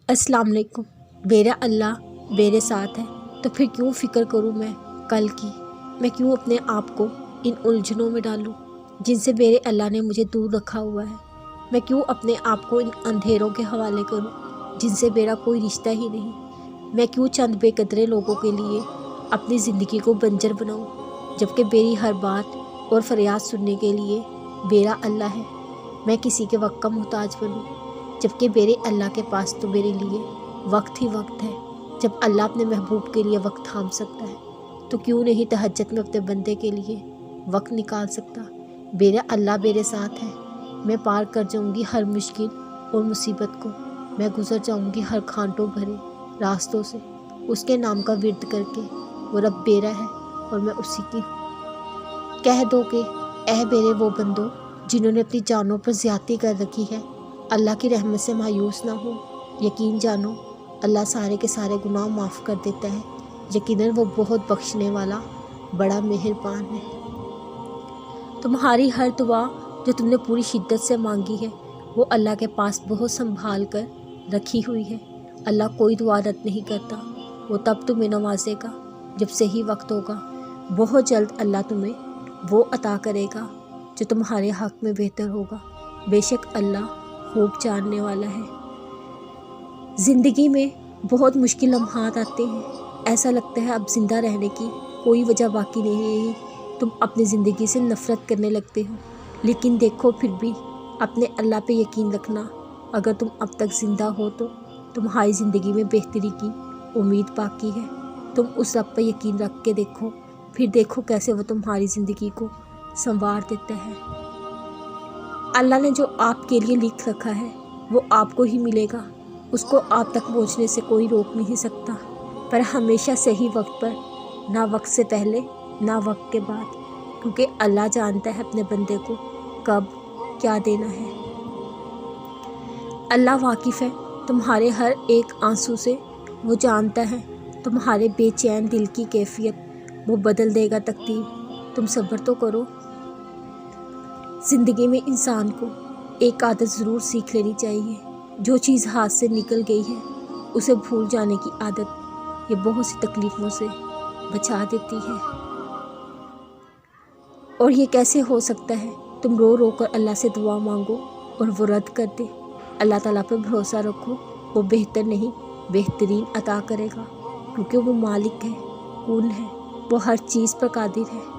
अस्सलाम वालेकुम। मेरा अल्लाह मेरे साथ है तो फिर क्यों फ़िक्र करूं मैं कल की। मैं क्यों अपने आप को इन उलझनों में डालूं जिनसे मेरे अल्लाह ने मुझे दूर रखा हुआ है। मैं क्यों अपने आप को इन अंधेरों के हवाले करूं जिनसे मेरा कोई रिश्ता ही नहीं। मैं क्यों चंद बेकदरे लोगों के लिए अपनी ज़िंदगी को बंजर बनाऊं जबकि मेरी हर बात और फरियाद सुनने के लिए मेरा अल्लाह है। मैं किसी के वक्त का मोहताज बनूं जबकि मेरे अल्लाह के पास तो मेरे लिए वक्त ही वक्त है। जब अल्लाह अपने महबूब के लिए वक्त थाम सकता है तो क्यों नहीं तहज्जुद में अपने बंदे के लिए वक्त निकाल सकता। मेरा अल्लाह मेरे साथ है। मैं पार कर जाऊंगी हर मुश्किल और मुसीबत को। मैं गुजर जाऊंगी हर खांटों भरे रास्तों से। उसके नाम का विर्द करके वो रब मेरा है और मैं उसी की हूँ। कह दो कि ऐ मेरे वो बंदो जिन्होंने अपनी जानों पर ज़्यादती कर रखी है, अल्लाह की रहमत से मायूस ना हो। यकीन जानो अल्लाह सारे के सारे गुनाह माफ़ कर देता है। यकीनन वो बहुत बख्शने वाला बड़ा मेहरबान है। तुम्हारी हर दुआ जो तुमने पूरी शिद्दत से मांगी है वो अल्लाह के पास बहुत संभाल कर रखी हुई है। अल्लाह कोई दुआ रद्द नहीं करता। वो तब तुम्हें नवाजेगा जब सही वक्त होगा। बहुत जल्द अल्लाह तुम्हें वो अता करेगा जो तुम्हारे हक़ में बेहतर होगा। बेशक अल्लाह खूब जानने वाला है। ज़िंदगी में बहुत मुश्किल लम्हात आते हैं। ऐसा लगता है अब ज़िंदा रहने की कोई वजह बाकी नहीं रही। तुम अपनी ज़िंदगी से नफ़रत करने लगते हो, लेकिन देखो फिर भी अपने अल्लाह पे यकीन रखना। अगर तुम अब तक ज़िंदा हो तो तुम्हारी ज़िंदगी में बेहतरी की उम्मीद बाकी है। तुम उस रब पे यकीन रख के देखो, फिर देखो कैसे वो तुम्हारी ज़िंदगी को संवार देता है। अल्लाह ने जो आपके लिए लिख रखा है वो आपको ही मिलेगा। उसको आप तक पहुंचने से कोई रोक नहीं सकता, पर हमेशा सही वक्त पर, ना वक्त से पहले ना वक्त के बाद, क्योंकि अल्लाह जानता है अपने बंदे को कब क्या देना है। अल्लाह वाकिफ़ है तुम्हारे हर एक आंसू से। वो जानता है तुम्हारे बेचैन दिल की कैफियत। वो बदल देगा तकदीर। तुम सब्र तो करो। ज़िंदगी में इंसान को एक आदत ज़रूर सीख लेनी चाहिए। जो चीज़ हाथ से निकल गई है उसे भूल जाने की आदत ये बहुत सी तकलीफ़ों से बचा देती है। और ये कैसे हो सकता है? तुम रो रो कर अल्लाह से दुआ मांगो और वो रद्द कर दे। अल्लाह ताला पर भरोसा रखो, वो बेहतर नहीं बेहतरीन अता करेगा, क्योंकि वो मालिक है, कुन है, वो हर चीज़ पर कादिर है।